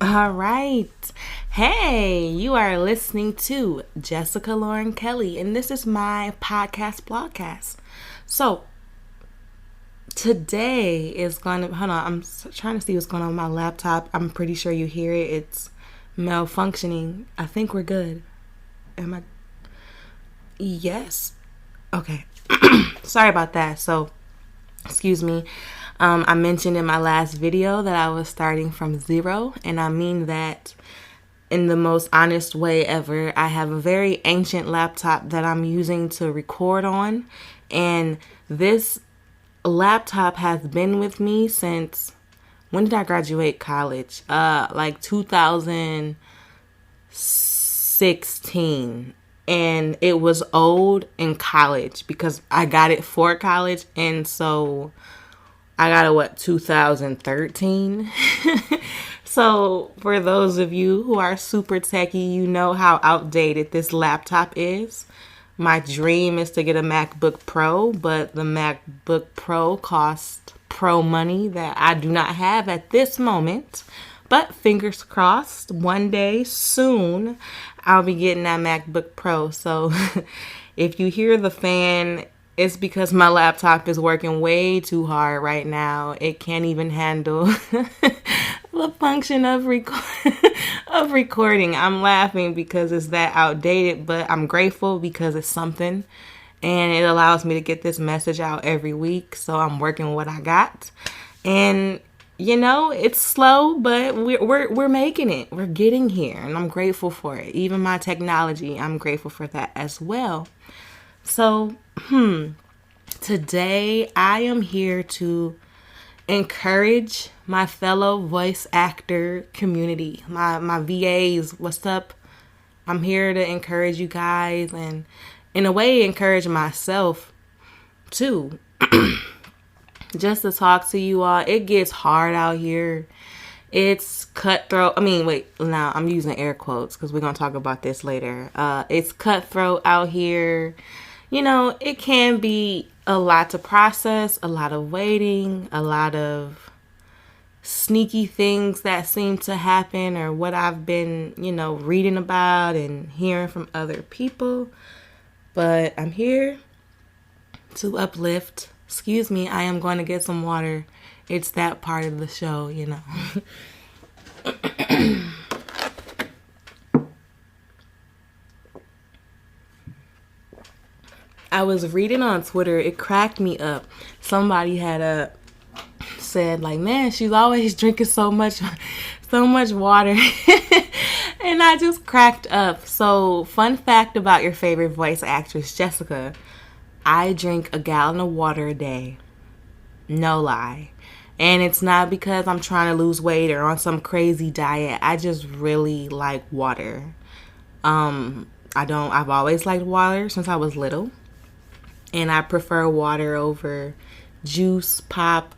All right. Hey, you are listening to Jessica Lauren Kelley, and this is my podcast, Blogcast. So, today is going to, hold on, trying to see what's going on with my laptop. I'm pretty sure you hear it. It's malfunctioning. I think we're good. Am I? Yes. Okay. Sorry about that. So, excuse me. I mentioned in my last video that I was starting from zero, and I mean that in the most honest way ever. I have a very ancient laptop that I'm using to record on, and this laptop has been with me since, when did I graduate college? Like 2016. And it was old in college because I got it for college, and so I got it, 2013? So, for those of you who are super techie, you know how outdated this laptop is. My dream is to get a MacBook Pro, but the MacBook Pro costs pro money that I do not have at this moment. But fingers crossed, one day soon, I'll be getting that MacBook Pro. So if you hear the fan, it's because my laptop is working way too hard right now. It can't even handle the function of of recording. I'm laughing because it's that outdated, but I'm grateful because it's something, and it allows me to get this message out every week. So I'm working with what I got, and it's slow, but we're making it. We're getting here, and I'm grateful for it. Even my technology, I'm grateful for that as well. So, today I am here to encourage my fellow voice actor community, my VAs. What's up? I'm here to encourage you guys, and in a way encourage myself too. Just to talk to you all. It gets hard out here. It's cutthroat. Now I'm using air quotes because we're going to talk about this later. It's cutthroat out here. It can be a lot to process, a lot of waiting, a lot of sneaky things that seem to happen, or what I've been, reading about and hearing from other people. But I'm here to uplift. Excuse me, I am going to get some water. It's that part of the show, I was reading on Twitter, it cracked me up. Somebody had said, like, man, she's always drinking so much water. And I just cracked up. So, fun fact about your favorite voice actress, Jessica. I drink a gallon of water a day. No lie. And it's not because I'm trying to lose weight or on some crazy diet. I just really like water. I've always liked water since I was little. And I prefer water over juice, pop.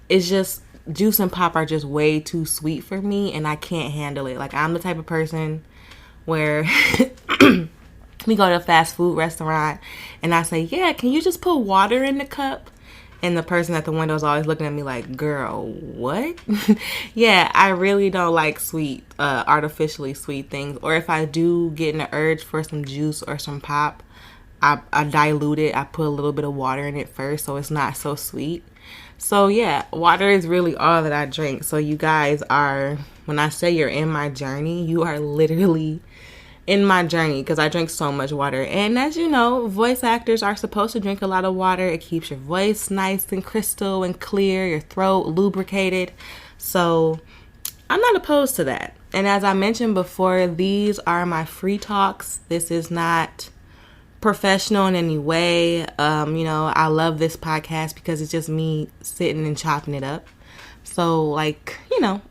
It's just, juice and pop are just way too sweet for me, and I can't handle it. Like, I'm the type of person where we go to a fast food restaurant and I say, yeah, can you just put water in the cup? And the person at the window is always looking at me like, girl, what? Yeah, I really don't like sweet, artificially sweet things. Or if I do get an urge for some juice or some pop, I dilute it. I put a little bit of water in it first so it's not so sweet. So yeah, water is really all that I drink. So you guys are, when I say you're in my journey, you are literally in my journey because I drink so much water. And as you know, voice actors are supposed to drink a lot of water. It keeps your voice nice and crystal and clear, your throat lubricated. So I'm not opposed to that. And as I mentioned before, these are my free talks. This is not professional in any way. I love this podcast because it's just me sitting and chopping it up. So,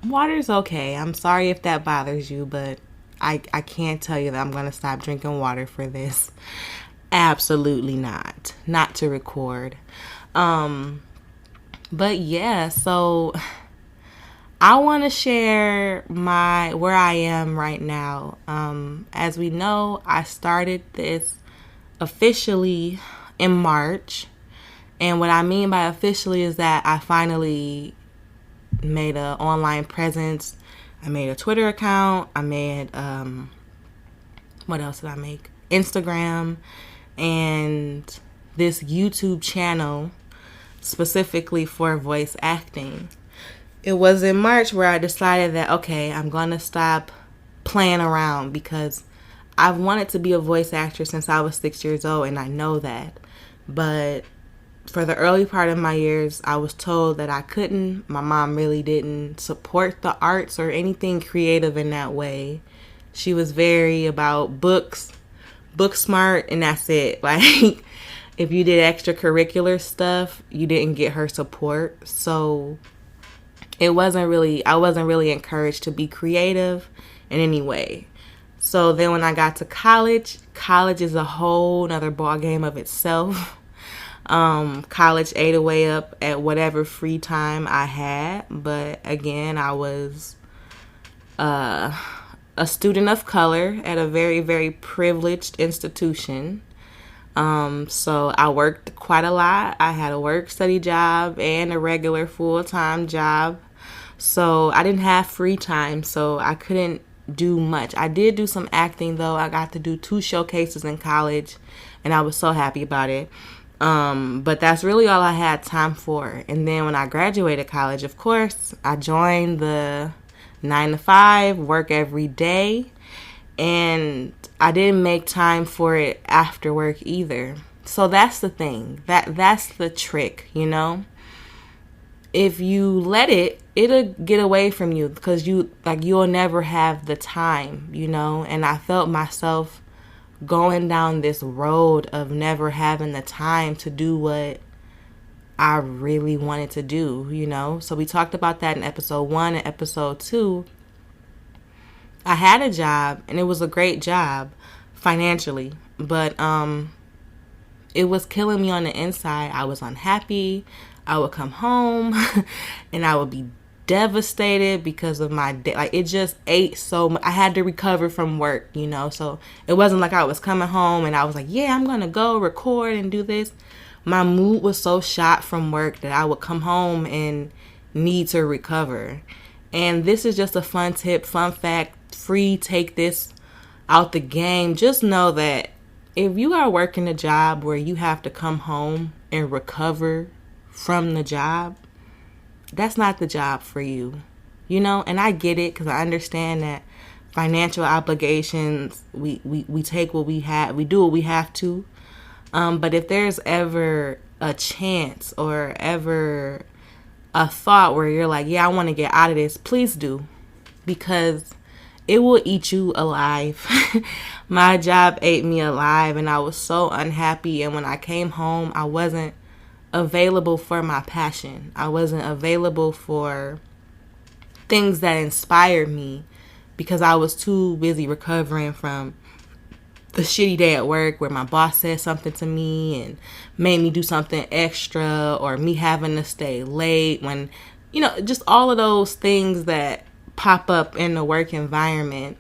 water is okay. I'm sorry if that bothers you, but I can't tell you that I'm going to stop drinking water for this. Absolutely not. Not to record. But yeah, so I want to share where I am right now. As we know, I started this officially in March. And what I mean by officially is that I finally made an online presence. I made a Twitter account. I made, what else did I make? Instagram and this YouTube channel specifically for voice acting. It was in March where I decided that, okay, I'm going to stop playing around because I've wanted to be a voice actor since I was 6 years old, and I know that. But for the early part of my years, I was told that I couldn't. My mom really didn't support the arts or anything creative in that way. She was very about books, book smart, and that's it. Like, if you did extracurricular stuff, you didn't get her support. So I wasn't really encouraged to be creative in any way. So then when I got to college is a whole nother ball game of itself. College ate away up at whatever free time I had. But again, I was a student of color at a very, very privileged institution. So I worked quite a lot. I had a work-study job and a regular full-time job. So I didn't have free time, so I couldn't do much. I did do some acting, though. I got to do 2 showcases in college, and I was so happy about it. But that's really all I had time for. And then when I graduated college, of course, I joined the 9-to-5, work every day. And I didn't make time for it after work either. So that's the thing. That's the trick, you know? If you let it, it'll get away from you because you'll never have the time, you know? And I felt myself going down this road of never having the time to do what I really wanted to do, you know? So we talked about that in episode 1 and episode 2. I had a job, and it was a great job financially, but it was killing me on the inside. I was unhappy. I would come home, and I would be devastated because of my day. Like, it just ate so much. I had to recover from work, you know, so it wasn't like I was coming home, and I was like, yeah, I'm going to go record and do this. My mood was so shot from work that I would come home and need to recover. And this is just a fun tip, fun fact, free, take this out the game. Just know that if you are working a job where you have to come home and recover from the job, that's not the job for you, you know? And I get it because I understand that financial obligations, we take what we have, we do what we have to. But if there's ever a chance or ever a thought where you're like, yeah, I want to get out of this, please do, because it will eat you alive. My job ate me alive, and I was so unhappy. And when I came home, I wasn't available for my passion. I wasn't available for things that inspired me because I was too busy recovering from the shitty day at work where my boss said something to me and made me do something extra, or me having to stay late when, you know, just all of those things that pop up in the work environment.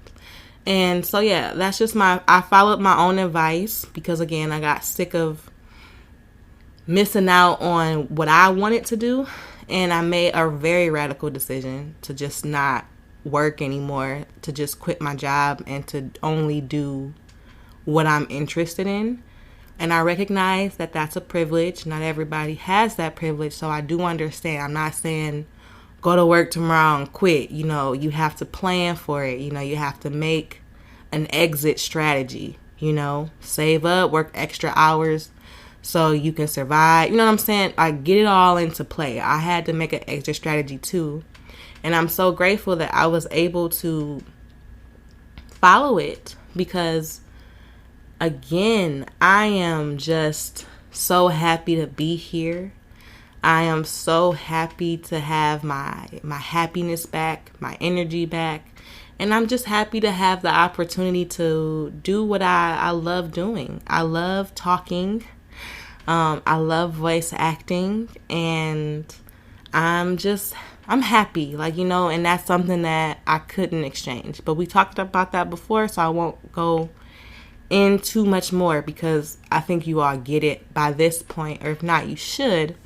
And so, yeah, that's just I followed my own advice because, again, I got sick of missing out on what I wanted to do. And I made a very radical decision to just not work anymore, to just quit my job and to only do what I'm interested in. And I recognize that that's a privilege. Not everybody has that privilege, so I do understand. I'm not saying go to work tomorrow and quit. You know, you have to plan for it. You know, you have to make an exit strategy. You know, save up, work extra hours so you can survive. You know what I'm saying? I get it all into play. I had to make an exit strategy too. And I'm so grateful that I was able to follow it because, again, I am just so happy to be here. I am so happy to have my happiness back, my energy back. And I'm just happy to have the opportunity to do what I love doing. I love talking. I love voice acting. And I'm happy, like, you know, and that's something that I couldn't exchange. But we talked about that before, so I won't go in too much more because I think you all get it by this point, or if not, you should.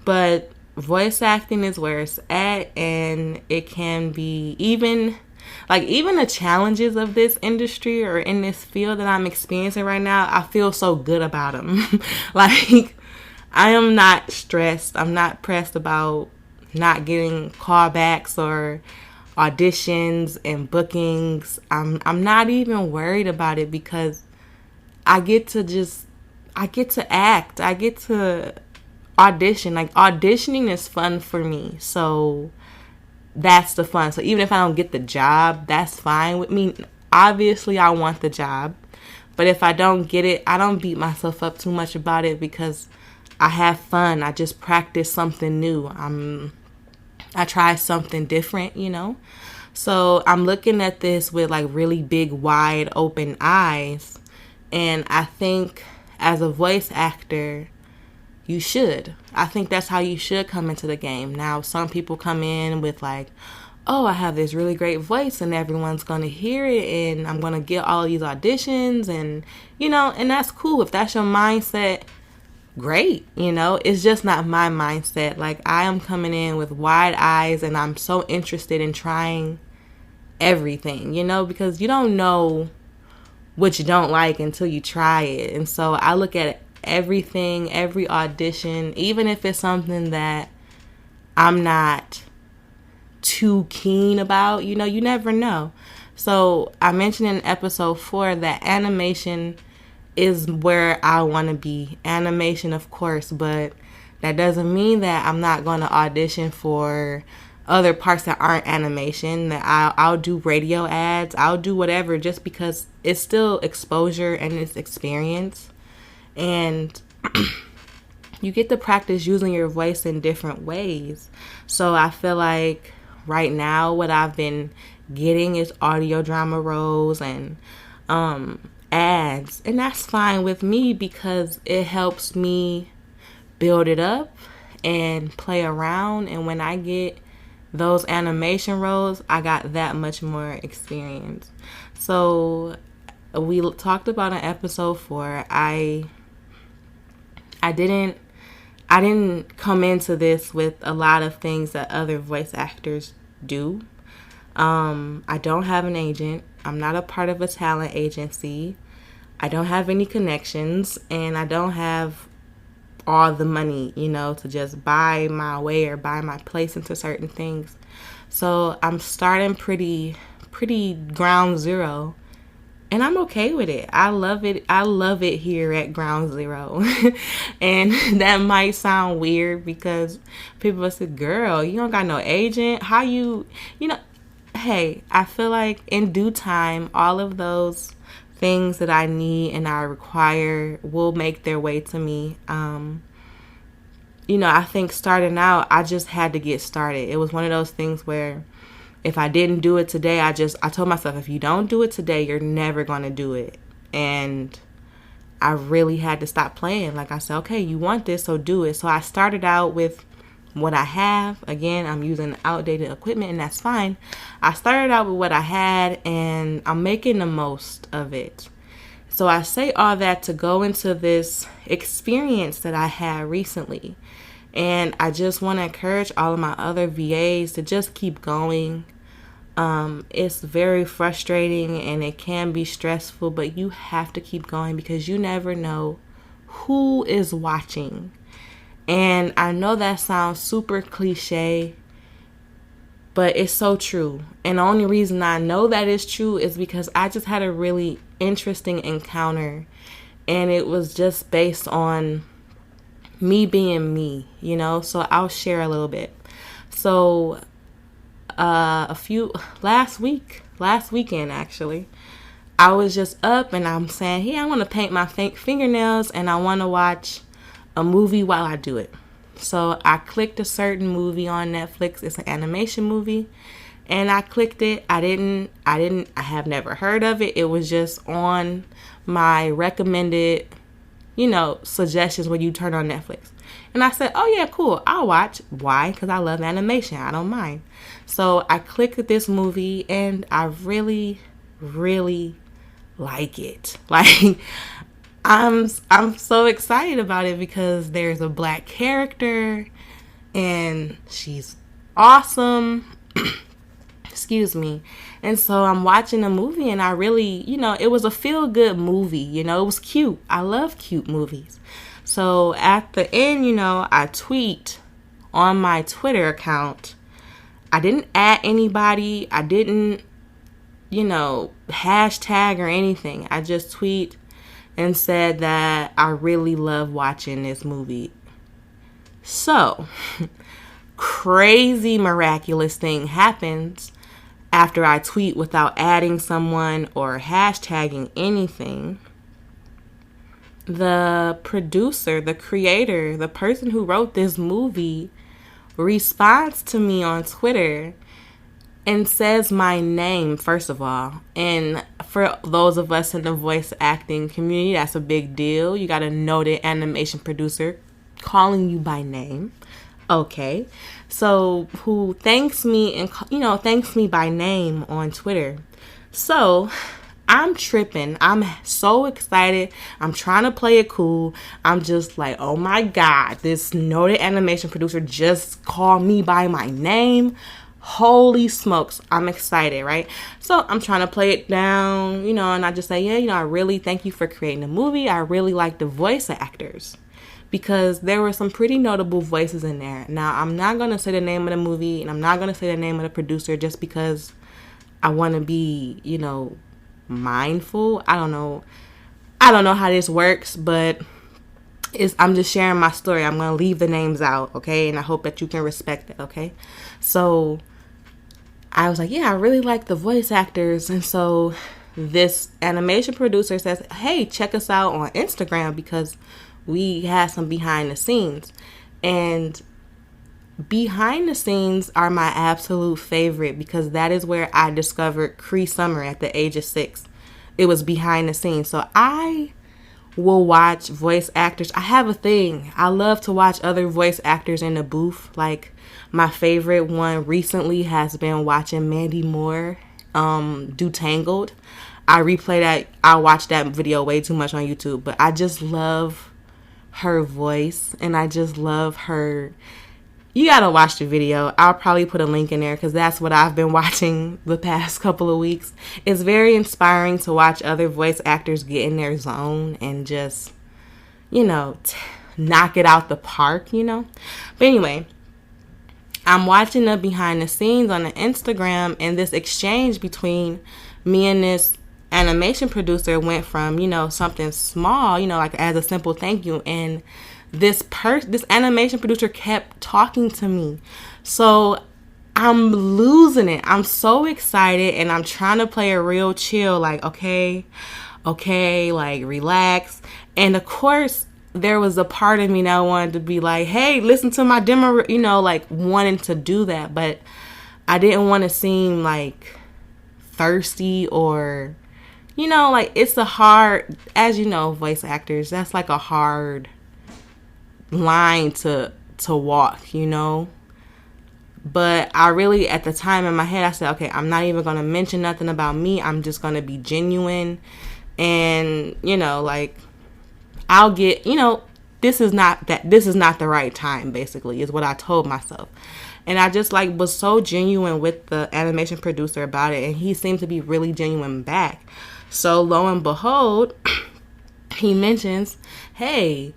But voice acting is where it's at, and it can be even the challenges of this industry or in this field that I'm experiencing right now, I feel so good about them. Like, I am not stressed. I'm not pressed about not getting callbacks or auditions and bookings. I'm not even worried about it because I get to act. I get to audition. Like, auditioning is fun for me. So that's the fun. So even if I don't get the job, that's fine with me. Obviously, I want the job. But if I don't get it, I don't beat myself up too much about it because I have fun. I just practice something new. I try something different, you know? So I'm looking at this with like really big, wide open eyes. And I think as a voice actor, you should. I think that's how you should come into the game. Now, some people come in with like, oh, I have this really great voice and everyone's going to hear it and I'm going to get all these auditions and, you know, and that's cool. If that's your mindset, great. You know, it's just not my mindset. Like, I am coming in with wide eyes and I'm so interested in trying everything, you know, because you don't know what you don't like until you try it. And so I look at everything, every audition, even if it's something that I'm not too keen about, you know, you never know. So I mentioned in episode 4 that animation is where I want to be. Animation, of course, but that doesn't mean that I'm not going to audition for other parts that aren't animation. That I'll do radio ads, I'll do whatever, just because it's still exposure and it's experience. And you get to practice using your voice in different ways. So I feel like right now what I've been getting is audio drama roles and ads. And that's fine with me because it helps me build it up and play around. And when I get those animation roles, I got that much more experience. So we talked about in episode 4, I didn't come into this with a lot of things that other voice actors do. I don't have an agent. I'm not a part of a talent agency. I don't have any connections, and I don't have all the money, you know, to just buy my way or buy my place into certain things. So I'm starting pretty ground zero. And I'm okay with it. I love it. I love it here at Ground Zero. And that might sound weird because people will say, girl, you don't got no agent. How you know, hey, I feel like in due time, all of those things that I need and I require will make their way to me. You know, I think starting out, I just had to get started. It was one of those things where if I didn't do it today, I told myself, if you don't do it today, you're never going to do it. And I really had to stop playing. Like I said, okay, you want this, so do it. So I started out with what I have. Again, I'm using outdated equipment, and that's fine. I started out with what I had, and I'm making the most of it. So I say all that to go into this experience that I had recently. And I just want to encourage all of my other VAs to just keep going. It's very frustrating and it can be stressful, but you have to keep going because you never know who is watching. And I know that sounds super cliche, but it's so true. And the only reason I know that is true is because I just had a really interesting encounter, and it was just based on me being me, you know. So I'll share a little bit. So last weekend actually, I was just up and I'm saying, hey, I want to paint my fingernails and I want to watch a movie while I do it. So I clicked a certain movie on Netflix. It's an animation movie, and I clicked it. I have never heard of it. It was just on my recommended, you know, suggestions when you turn on Netflix. And I said, oh yeah, cool, I'll watch. Why? Because I love animation. I don't mind. So I clicked this movie and I really, really like it. Like, I'm so excited about it because there's a black character and she's awesome. Excuse me. And so I'm watching the movie, and I really, it was a feel-good movie. It was cute. I love cute movies. So at the end, I tweet on my Twitter account. I didn't add anybody. I didn't, hashtag or anything. I just tweet and said that I really love watching this movie. So, crazy miraculous thing happens after I tweet without adding someone or hashtagging anything. The producer, the creator, the person who wrote this movie responds to me on Twitter and says my name, first of all. And for those of us in the voice acting community, that's a big deal. You got a noted animation producer calling you by name. Okay. So who thanks me and, thanks me by name on Twitter. So I'm tripping. I'm so excited. I'm trying to play it cool. I'm just like, oh my God, this noted animation producer just called me by my name. Holy smokes, I'm excited, right? So I'm trying to play it down, and I just say, yeah, I really thank you for creating the movie. I really like the voice actors because there were some pretty notable voices in there. Now, I'm not going to say the name of the movie, and I'm not going to say the name of the producer just because I want to be, mindful. I don't know how this works, but I'm just sharing my story. I'm going to leave the names out, okay? And I hope that you can respect it, okay? So I was like, yeah, I really like the voice actors. And so this animation producer says, hey, check us out on Instagram because we had some behind the scenes. And behind the scenes are my absolute favorite because that is where I discovered Cree Summer at the age of 6. It was behind the scenes. So I will watch voice actors. I have a thing. I love to watch other voice actors in the booth. Like my favorite one recently has been watching Mandy Moore do Tangled. I replay that. I watch that video way too much on YouTube, but I just love her voice and I just love her. You gotta watch the video. I'll probably put a link in there because that's what I've been watching the past couple of weeks. It's very inspiring to watch other voice actors get in their zone and just, knock it out the park, But anyway, I'm watching the behind the scenes on the Instagram, and this exchange between me and this animation producer went from, something small, like as a simple thank you, and this animation producer kept talking to me. So I'm losing it. I'm so excited and I'm trying to play a real chill, like, okay, like relax. And of course, there was a part of me that wanted to be like, hey, listen to my demo, like wanting to do that. But I didn't want to seem like thirsty or, like it's a hard, as voice actors, that's like a hard line to walk, but I really, at the time in my head, I said, okay, I'm not even going to mention nothing about me. I'm just going to be genuine and, like I'll get, this is not the right time, basically, is what I told myself. And I just was so genuine with the animation producer about it. And he seemed to be really genuine back. So lo and behold, he mentions, hey,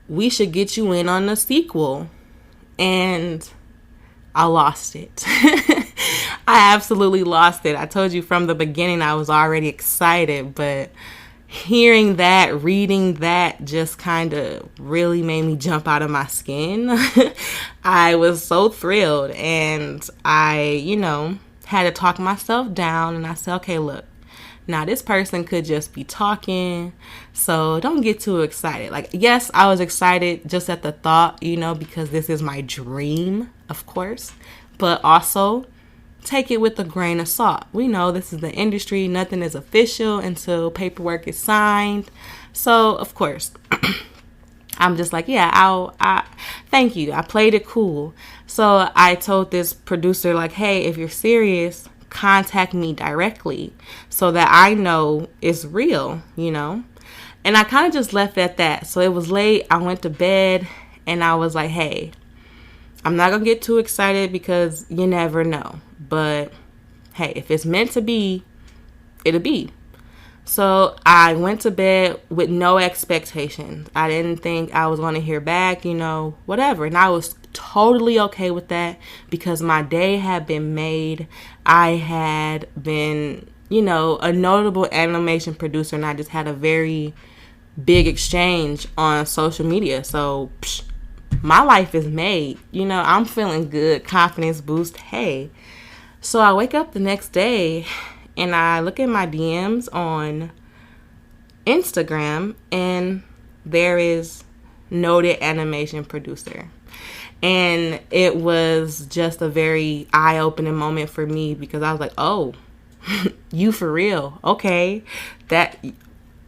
we should get you in on the sequel. And I lost it. I absolutely lost it. I told you from the beginning I was already excited, but hearing that, reading that just kind of really made me jump out of my skin. I was so thrilled, and I, had to talk myself down, and I said, okay, look, now this person could just be talking, so don't get too excited. Like, yes, I was excited just at the thought, because this is my dream, of course, but also take it with a grain of salt. We know this is the industry. Nothing is official until paperwork is signed. So, of course, I'm just like, yeah, I thank you. I played it cool. So I told this producer, like, hey, if you're serious, contact me directly so that I know it's real, And I kind of just left it at that. So it was late. I went to bed and I was like, hey, I'm not going to get too excited because you never know. But hey, if it's meant to be, it'll be. So I went to bed with no expectations. I didn't think I was going to hear back, whatever. And I was totally okay with that because my day had been made. I had been, a notable animation producer, and I just had a very big exchange on social media. So my life is made. I'm feeling good, confidence boost. Hey. So I wake up the next day and I look at my DMs on Instagram, and there is noted animation producer. And it was just a very eye-opening moment for me because I was like, oh, you for real? Okay. That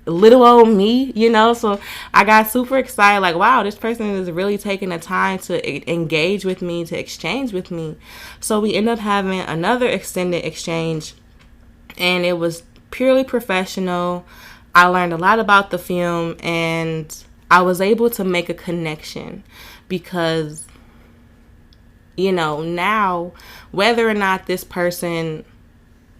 little old me, So I got super excited, like, wow, this person is really taking the time to engage with me, to exchange with me. So we ended up having another extended exchange, and it was purely professional. I learned a lot about the film, and I was able to make a connection because, now whether or not this person,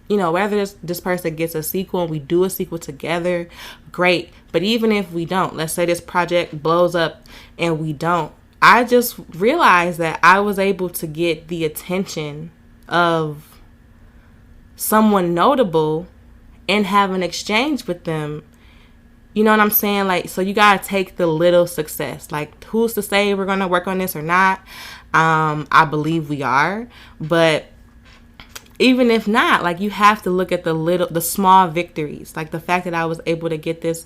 whether this person gets a sequel and we do a sequel together, great. But even if we don't, let's say this project blows up and we don't, I just realized that I was able to get the attention of someone notable and have an exchange with them. You know what I'm saying? Like, so you got to take the little success. Like, who's to say we're going to work on this or not? I believe we are. But even if not, like, you have to look at the small victories. Like the fact that I was able to get this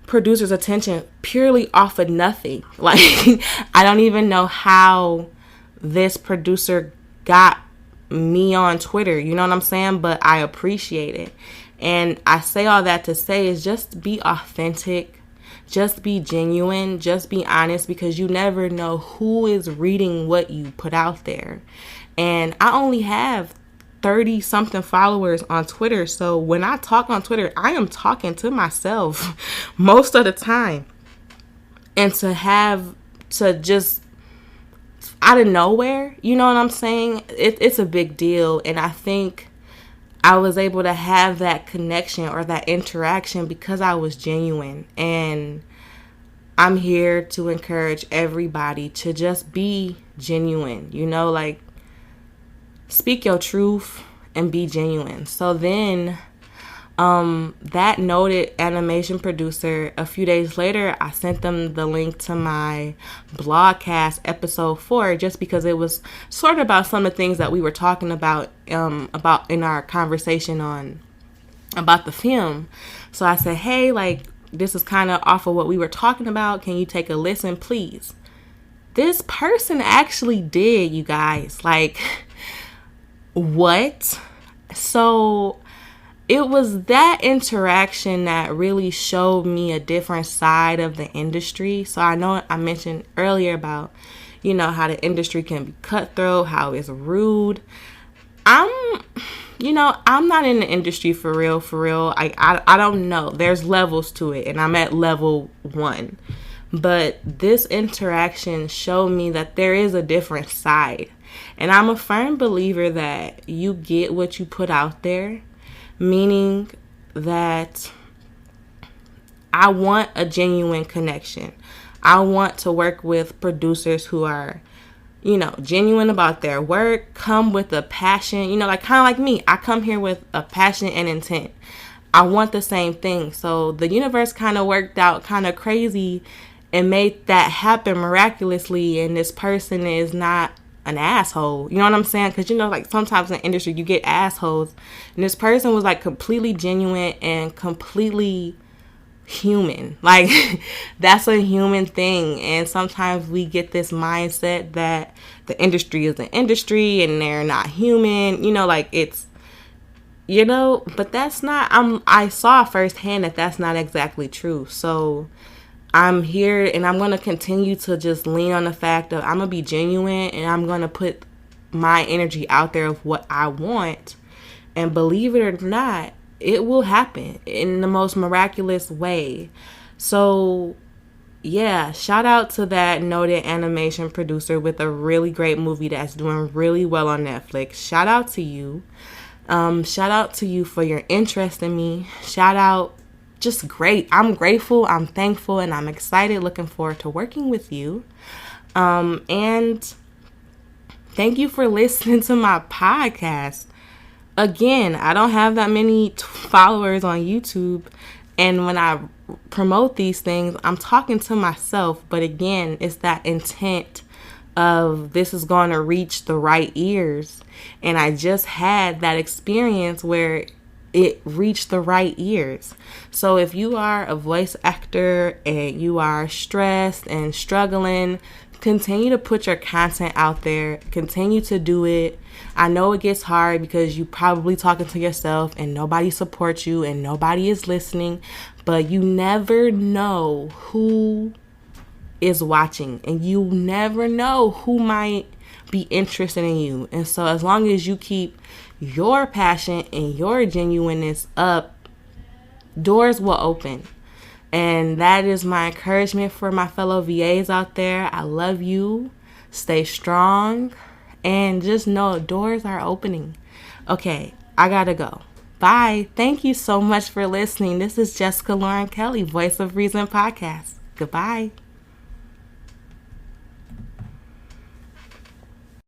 producer's attention purely off of nothing. Like, I don't even know how this producer got me on Twitter, you know what I'm saying? But I appreciate it. And I say all that to say is just be authentic, just be genuine, just be honest, because you never know who is reading what you put out there. And I only have 30 something followers on Twitter. So when I talk on Twitter, I am talking to myself most of the time. And to just out of nowhere, you know what I'm saying? It's a big deal. And I think I was able to have that connection or that interaction because I was genuine. And I'm here to encourage everybody to just be genuine, like speak your truth and be genuine. So then that noted animation producer, a few days later, I sent them the link to my Blogcast episode 4 just because it was sort of about some of the things that we were talking about in our conversation about the film. So I said, hey, like, this is kind of off of what we were talking about. Can you take a listen, please? This person actually did, you guys. Like, what? So it was that interaction that really showed me a different side of the industry. So I know I mentioned earlier about, how the industry can be cutthroat, how it's rude. I'm not in the industry for real. I don't know. There's levels to it, and I'm at level 1. But this interaction showed me that there is a different side. And I'm a firm believer that you get what you put out there, meaning that I want a genuine connection. I want to work with producers who are, genuine about their work, come with a passion, like kind of like me. I come here with a passion and intent. I want the same thing. So the universe kind of worked out kind of crazy and made that happen miraculously. And this person is not an asshole. You know what I'm saying? Because, like sometimes in the industry you get assholes. And this person was like completely genuine and completely human. Like, that's a human thing. And sometimes we get this mindset that the industry is an industry and they're not human, like it's, but that's not, I saw firsthand that that's not exactly true. So I'm here and I'm going to continue to just lean on the fact of I'm going to be genuine and I'm going to put my energy out there of what I want. And believe it or not, it will happen in the most miraculous way. So yeah, shout out to that noted animation producer with a really great movie that's doing really well on Netflix. Shout out to you. Shout out to you for your interest in me. Shout out, just great. I'm grateful, I'm thankful, and I'm excited, looking forward to working with you. And thank you for listening to my podcast. Again, I don't have that many followers on YouTube, and when I promote these things, I'm talking to myself. But again, it's that intent of this is going to reach the right ears. And I just had that experience where it reached the right ears. So if you are a voice actor and you are stressed and struggling, continue to put your content out there. Continue to do it. I know it gets hard because you probably talking to yourself and nobody supports you and nobody is listening, but you never know who is watching, and you never know who might be interested in you. And so as long as you keep your passion and your genuineness up, doors will open. And that is my encouragement for my fellow VAs out there. I love you. Stay strong. And just know doors are opening. Okay, I gotta go. Bye. Thank you so much for listening. This is Jessica Lauren Kelley, Voice of Reason Podcast. Goodbye.